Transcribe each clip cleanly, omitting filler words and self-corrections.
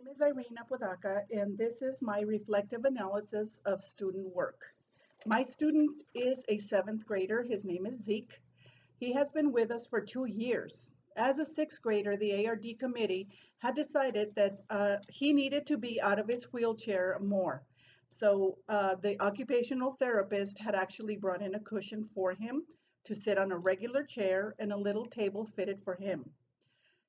name is Irene Apodaca, and this is my reflective analysis of student work. My student is a seventh grader. His name is Zeke. He has been with us for 2 years. As a sixth grader, the ARD committee had decided that he needed to be out of his wheelchair more. So the occupational therapist had actually brought in a cushion for him to sit on a regular chair and a little table fitted for him.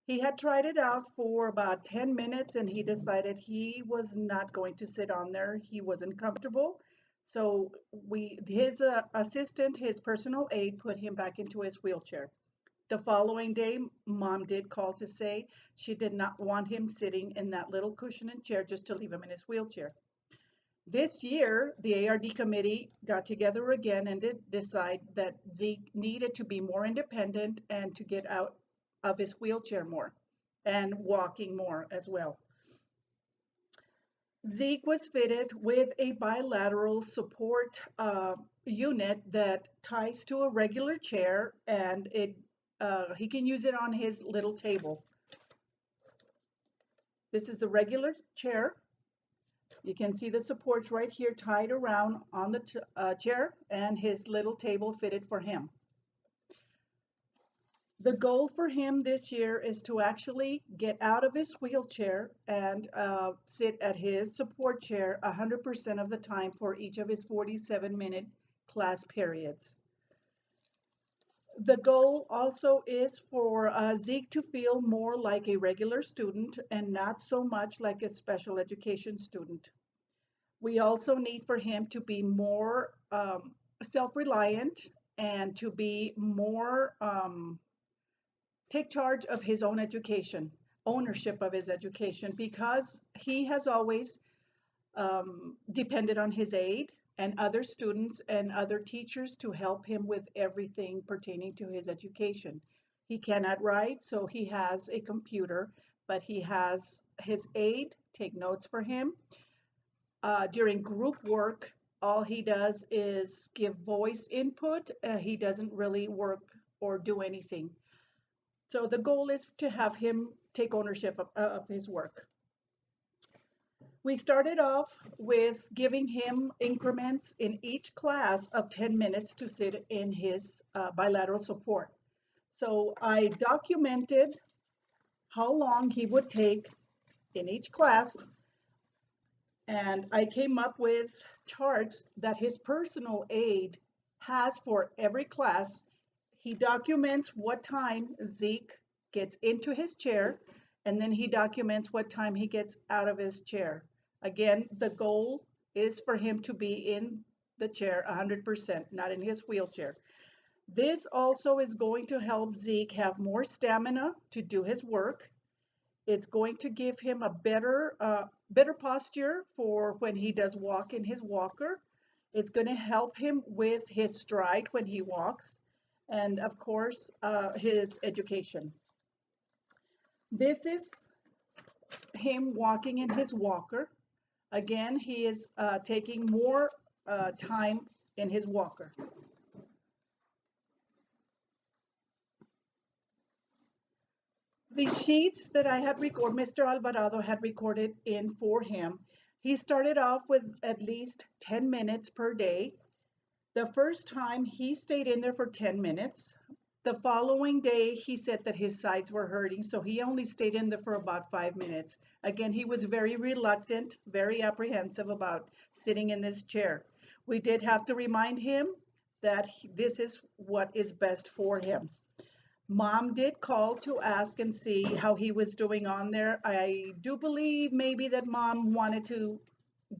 He had tried it out for about 10 minutes and he decided he was not going to sit on there. He wasn't comfortable. So his assistant, his personal aide, put him back into his wheelchair. The following day, mom did call to say she did not want him sitting in that little cushioned chair, just to leave him in his wheelchair. This year, the ARD committee got together again and did decide that Zeke needed to be more independent and to get out of his wheelchair more and walking more as well. Zeke was fitted with a bilateral support unit that ties to a regular chair, and he can use it on his little table. This is the regular chair. You can see the supports right here tied around on the chair and his little table fitted for him. The goal for him this year is to actually get out of his wheelchair and sit at his support chair 100% of the time for each of his 47-minute class periods. The goal also is for Zeke to feel more like a regular student and not so much like a special education student. We also need for him to be more self-reliant and to be more take charge of his own education, ownership of his education, because he has always depended on his aide and other students and other teachers to help him with everything pertaining to his education. He cannot write, so he has a computer, but he has his aide take notes for him. During group work, all he does is give voice input. He doesn't really work or do anything. So the goal is to have him take ownership of his work. We started off with giving him increments in each class of 10 minutes to sit in his bilateral support. So I documented how long he would take in each class, and I came up with charts that his personal aide has for every class. He documents what time Zeke gets into his chair, and then he documents what time he gets out of his chair. Again, the goal is for him to be in the chair 100%, not in his wheelchair. This also is going to help Zeke have more stamina to do his work. It's going to give him a better posture for when he does walk in his walker. It's going to help him with his stride when he walks, and of course, his education. This is him walking in his walker. Again, he is taking more time in his walker. The sheets that I had recorded, Mr. Alvarado had recorded in for him. He started off with at least 10 minutes per day. The first time he stayed in there for 10 minutes. The following day, he said that his sides were hurting, so he only stayed in there for about 5 minutes. Again, he was very reluctant, very apprehensive about sitting in this chair. We did have to remind him that this is what is best for him. Mom did call to ask and see how he was doing on there. I do believe maybe that mom wanted to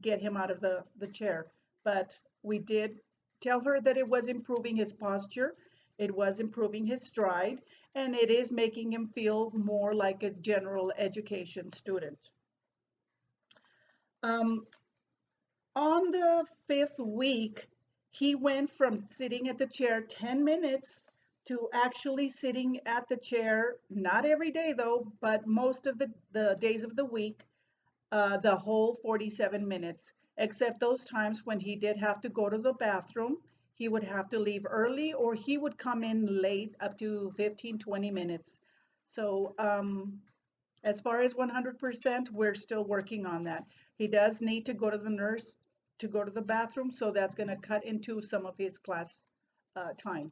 get him out of the chair, but we did tell her that it was improving his posture, it was improving his stride, and it is making him feel more like a general education student. On the 5th week, he went from sitting at the chair 10 minutes to actually sitting at the chair, not every day though, but most of the days of the week, the whole 47 minutes, except those times when he did have to go to the bathroom. He would have to leave early or he would come in late up to 15, 20 minutes. So As far as 100%, we're still working on that. He does need to go to the nurse to go to the bathroom, so that's going to cut into some of his class time.